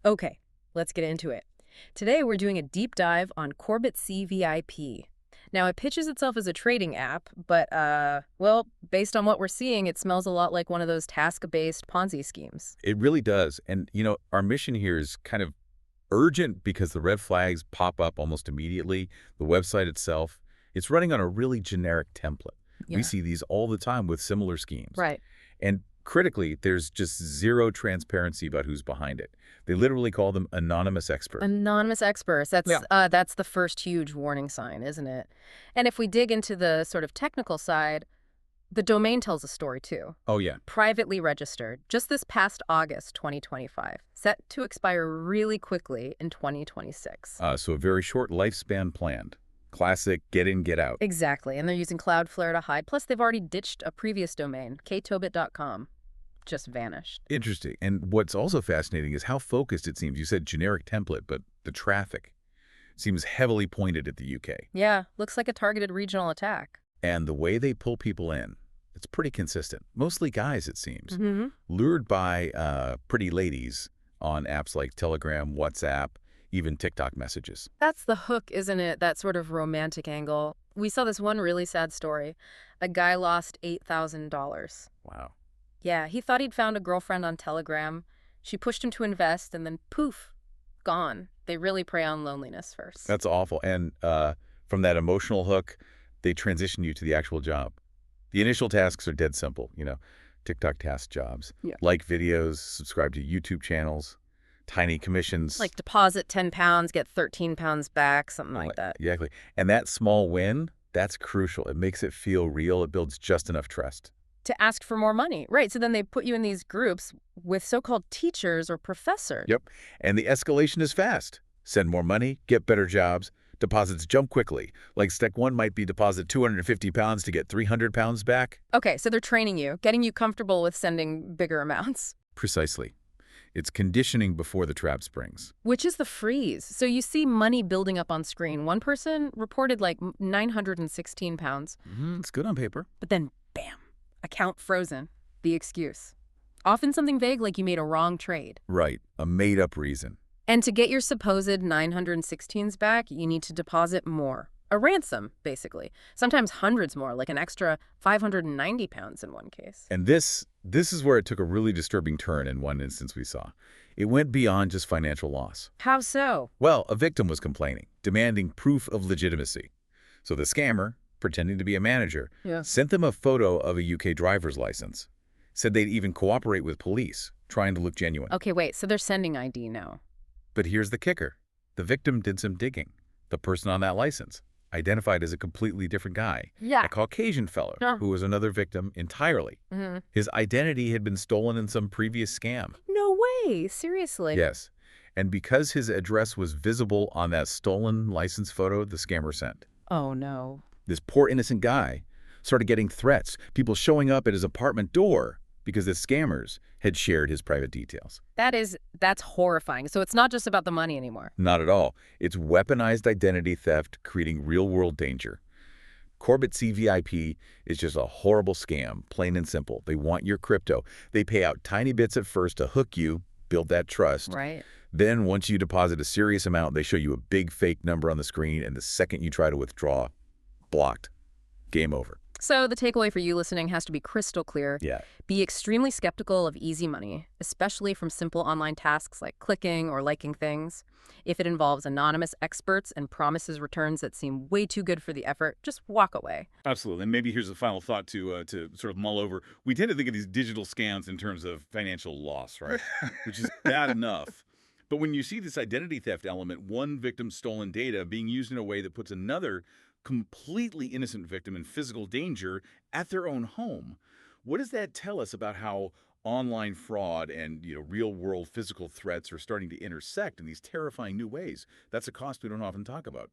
Okay, let's get into it. Today we're doing a deep dive on Korbitc.vip. Now, it pitches itself as a trading app, but, well, based on what we're seeing, it smells a lot like one of those task-based Ponzi schemes. It really does. And, our mission here is kind of urgent because the red flags pop up almost immediately. The website itself, it's running on a really generic template. We Yeah. see these all the time with similar schemes. Right. And critically, there's just zero transparency about who's behind it. They literally call them anonymous expert. Anonymous experts, Yeah. that's the first huge warning sign, isn't it? And if we dig into the sort of technical side, the domain tells a story too. Oh, yeah. Privately registered, just this past August 2025, set to expire really quickly in 2026. So a very short lifespan planned. Classic get in, get out. Exactly, and they're using Cloudflare to hide. Plus, they've already ditched a previous domain, Korbit.com. Just vanished. Interesting. And what's also fascinating is how focused it seems. You said generic template, but the traffic seems heavily pointed at the UK. Yeah, looks like a targeted regional attack. And the way they pull people in, it's pretty consistent. Mostly guys, it seems. Mm-hmm. Lured by pretty ladies on apps like Telegram, WhatsApp, even TikTok messages. That's the hook, isn't it? That sort of romantic angle. We saw this one really sad story. A guy lost $8,000. Wow. Yeah, he thought he'd found a girlfriend on Telegram. She pushed him to invest, and then poof, gone. They really prey on loneliness first. That's awful. And from that emotional hook, they transition you to the actual job. The initial tasks are dead simple, TikTok task jobs. Yeah. Like videos, subscribe to YouTube channels, tiny commissions. Like deposit £10, get £13 back, something like that. Exactly. And that small win, that's crucial. It makes it feel real. It builds just enough trust. To ask for more money. Right, so then they put you in these groups with so-called teachers or professors. Yep. And the escalation is fast. Send more money, get better jobs. Deposits jump quickly. Like step one might be deposit £250 to get £300 back. Okay, so they're training you, getting you comfortable with sending bigger amounts. Precisely. It's conditioning before the trap springs. Which is the freeze. So you see money building up on screen. One person reported like £916, It's good on paper. but then bam, account frozen. The excuse. Often something vague like you made a wrong trade. Right. A made-up reason. And to get your supposed 916s back, you need to deposit more. A ransom, basically. Sometimes hundreds more, like an extra £590 in one case. And this is where it took a really disturbing turn in one instance we saw. It went beyond just financial loss. How so? Well, a victim was complaining, demanding proof of legitimacy. So the scammer, pretending to be a manager, Yeah. sent them a photo of a UK driver's license. Said they'd even cooperate with police, trying to look genuine. Okay, wait, so they're sending ID now. But here's the kicker. The victim did some digging. The person on that license, identified as a completely different guy. Yeah. A Caucasian fellow Huh. who was another victim entirely. Mm-hmm. His identity had been stolen in some previous scam. No way, seriously. Yes. And because his address was visible on that stolen license photo the scammer sent, Oh, no. this poor innocent guy started getting threats, people showing up at his apartment door because the scammers had shared his private details. That's horrifying. So it's not just about the money anymore. Not at all. It's weaponized identity theft, creating real-world danger. Korbitc.vip is just a horrible scam, plain and simple. They want your crypto. They pay out tiny bits at first to hook you, build that trust. Right. Then once you deposit a serious amount, they show you a big fake number on the screen, and the second you try to withdraw, blocked. Game over. So the takeaway for you listening has to be crystal clear. Yeah. Be extremely skeptical of easy money, especially from simple online tasks like clicking or liking things. If it involves anonymous experts and promises returns that seem way too good for the effort, just walk away. Absolutely. And maybe here's a final thought to sort of mull over. We tend to think of these digital scams in terms of financial loss, right? Which is bad enough. But when you see this identity theft element, one victim's stolen data being used in a way that puts another completely innocent victim in physical danger at their own home, what does that tell us about how online fraud and real-world physical threats are starting to intersect in these terrifying new ways? That's a cost we don't often talk about.